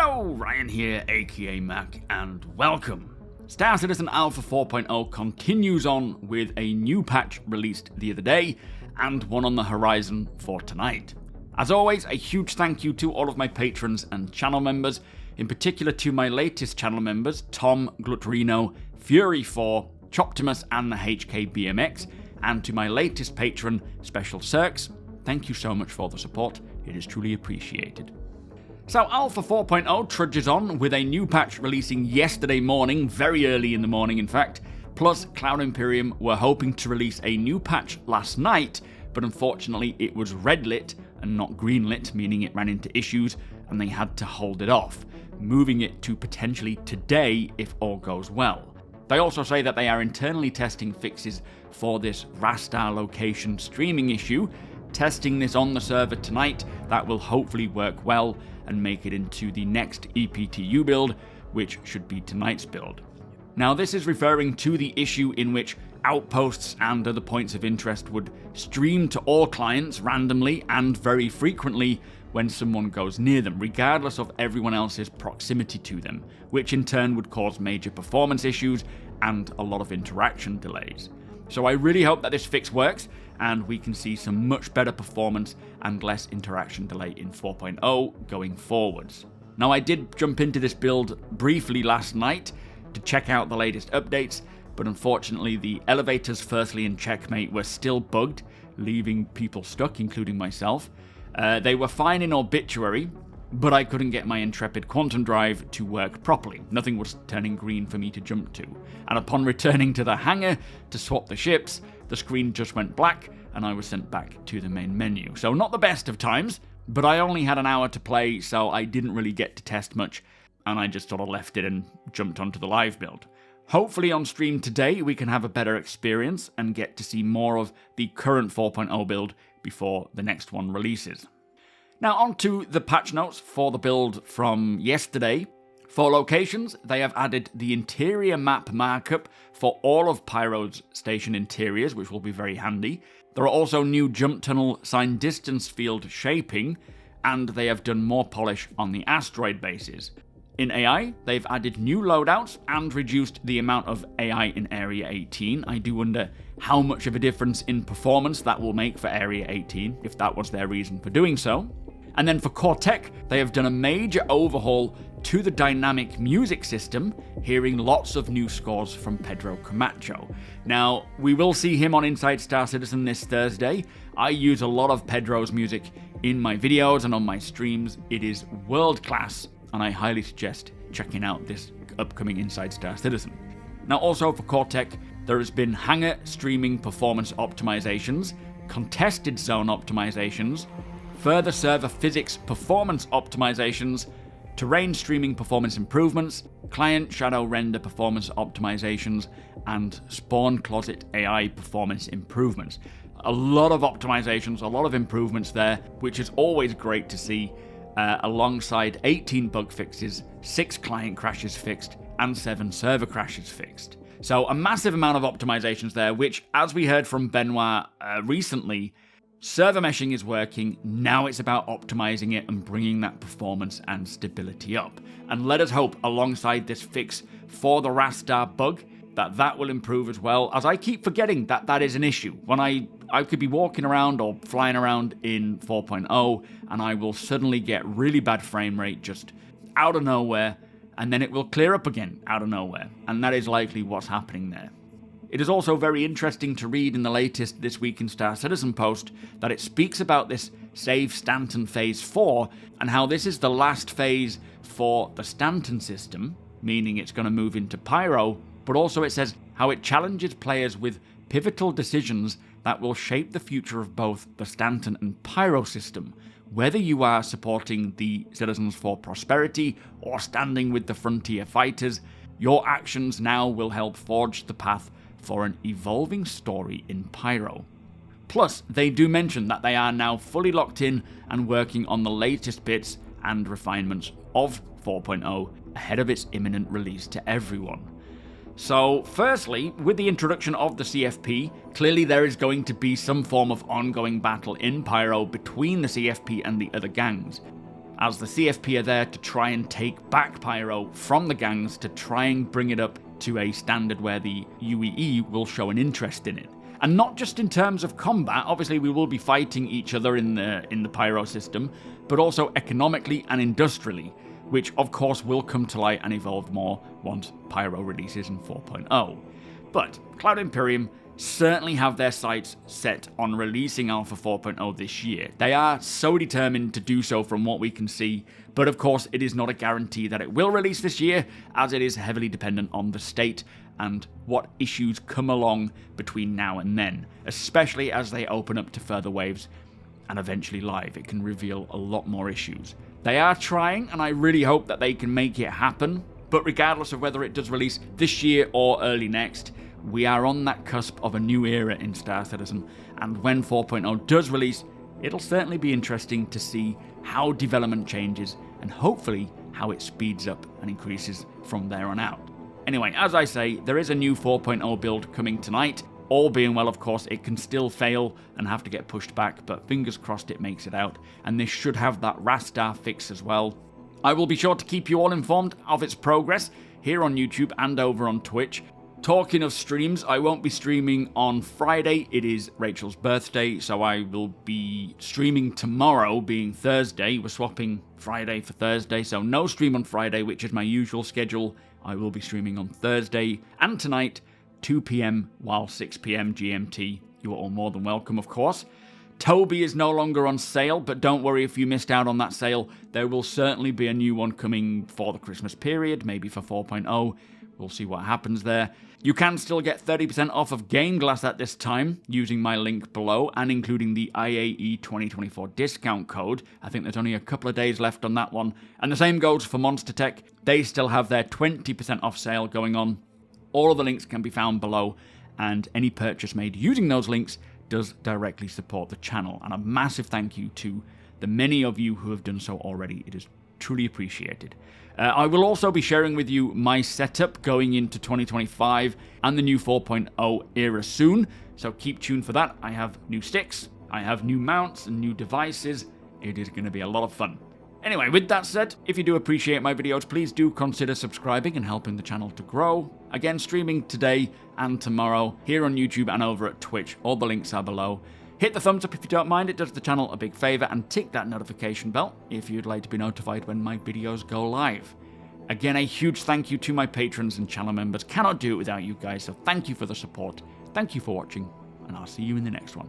Hello, Ryan here, aka Mac, and welcome. Star Citizen Alpha 4.0 continues on with a new patch released the other day, and one on the horizon for tonight. As always, a huge thank you to all of my patrons and channel members, in particular to my latest channel members, Tom, Glutrino, Fury4, Choptimus and the HKBMX, and to my latest patron, Special Cirques. Thank you so much for the support, it is truly appreciated. So Alpha 4.0 trudges on with a new patch releasing yesterday morning, very early in the morning in fact, plus Cloud Imperium were hoping to release a new patch last night, but unfortunately it was red-lit and not green-lit, meaning it ran into issues and they had to hold it off, moving it to potentially today if all goes well. They also say that they are internally testing fixes for this Rastar location streaming issue, testing this on the server tonight. That will hopefully work well and make it into the next EPTU build, which should be tonight's build. Now this is referring to the issue in which outposts and other points of interest would stream to all clients randomly and very frequently when someone goes near them, regardless of everyone else's proximity to them, which in turn would cause major performance issues and a lot of interaction delays. So I really hope that this fix works and we can see some much better performance and less interaction delay in 4.0 going forwards. Now I did jump into this build briefly last night to check out the latest updates, but unfortunately the elevators firstly in Checkmate were still bugged, leaving people stuck, including myself. They were fine in Obituary, but I couldn't get my Intrepid quantum drive to work properly. Nothing was turning green for me to jump to. And upon returning to the hangar to swap the ships, the screen just went black and I was sent back to the main menu. So not the best of times, but I only had an hour to play, so I didn't really get to test much, and I just sort of left it and jumped onto the live build. Hopefully on stream today we can have a better experience and get to see more of the current 4.0 build before the next one releases. Now on to the patch notes for the build from yesterday. For locations, they have added the interior map markup for all of Pyro's station interiors, which will be very handy. There are also new jump tunnel sign distance field shaping, and they have done more polish on the asteroid bases. In AI, they've added new loadouts and reduced the amount of AI in Area 18. I do wonder how much of a difference in performance that will make for Area 18, if that was their reason for doing so. And then for Core Tech, they have done a major overhaul to the dynamic music system, hearing lots of new scores from Pedro Camacho. Now, we will see him on Inside Star Citizen this Thursday. I use a lot of Pedro's music in my videos and on my streams. It is world class, and I highly suggest checking out this upcoming Inside Star Citizen. Now also for Core Tech, there has been hangar streaming performance optimizations, contested zone optimizations, further server physics performance optimizations, terrain streaming performance improvements, client shadow render performance optimizations, and spawn closet AI performance improvements. A lot of optimizations, a lot of improvements there, which is always great to see, alongside 18 bug fixes, 6 client crashes fixed, and 7 server crashes fixed. So a massive amount of optimizations there, which, as we heard from Benoit recently, server meshing is working. Now it's about optimizing it and bringing that performance and stability up. And let us hope, alongside this fix for the Rastar bug, that will improve as well, as I keep forgetting that that is an issue. When I could be walking around or flying around in 4.0 and I will suddenly get really bad frame rate just out of nowhere, and then it will clear up again out of nowhere, and that is likely what's happening there. It is also very interesting to read in the latest This Week in Star Citizen post that it speaks about this Save Stanton Phase 4 and how this is the last phase for the Stanton system, meaning it's going to move into Pyro, but also it says how it challenges players with pivotal decisions that will shape the future of both the Stanton and Pyro system. Whether you are supporting the Citizens for Prosperity or standing with the Frontier Fighters, your actions now will help forge the path for an evolving story in Pyro. Plus, they do mention that they are now fully locked in and working on the latest bits and refinements of 4.0 ahead of its imminent release to everyone. So, firstly, with the introduction of the CFP, clearly there is going to be some form of ongoing battle in Pyro between the CFP and the other gangs. as the CFP are there to try and take back Pyro from the gangs to try and bring it up to a standard where the UEE will show an interest in it. And not just in terms of combat, obviously we will be fighting each other in the Pyro system, but also economically and industrially, which of course will come to light and evolve more once Pyro releases in 4.0. But Cloud Imperium certainly have their sights set on releasing Alpha 4.0 this year. They are so determined to do so from what we can see, but of course it is not a guarantee that it will release this year, as it is heavily dependent on the state and what issues come along between now and then, especially as they open up to further waves and eventually live. It can reveal a lot more issues. They are trying, and I really hope that they can make it happen, but regardless of whether it does release this year or early next, we are on that cusp of a new era in Star Citizen, and when 4.0 does release, it'll certainly be interesting to see how development changes and hopefully how it speeds up and increases from there on out. Anyway, as I say, there is a new 4.0 build coming tonight. All being well, of course, it can still fail and have to get pushed back, but fingers crossed it makes it out, and this should have that Rastar fix as well. I will be sure to keep you all informed of its progress here on YouTube and over on Twitch. Talking of streams, I won't be streaming on Friday. It is Rachel's birthday, so I will be streaming tomorrow, being Thursday. We're swapping Friday for Thursday, so no stream on Friday, which is my usual schedule. I will be streaming on Thursday and tonight, 2 PM while 6 PM GMT. You are all more than welcome, of course. TOBII is no longer on sale, but don't worry if you missed out on that sale. There will certainly be a new one coming for the Christmas period, maybe for 4.0. We'll see what happens there. You can still get 30% off of GameGlass at this time using my link below and including the IAE 2024 discount code. I think there's only a couple of days left on that one. And the same goes for MONSTERTECH. They still have their 20% off sale going on. All of the links can be found below, and any purchase made using those links does directly support the channel. And a massive thank you to the many of you who have done so already. It is truly appreciated. I will also be sharing with you my setup going into 2025 and the new 4.0 era soon, so keep tuned for that. I have new sticks, I have new mounts and new devices. It is going to be a lot of fun. Anyway, with that said, if you do appreciate my videos, please do consider subscribing and helping the channel to grow. Again, streaming today and tomorrow here on YouTube and over at Twitch. All the links are below. Hit the thumbs up if you don't mind, it does the channel a big favour, and tick that notification bell if you'd like to be notified when my videos go live. Again, a huge thank you to my patrons and channel members. Cannot do it without you guys, so thank you for the support, thank you for watching, and I'll see you in the next one.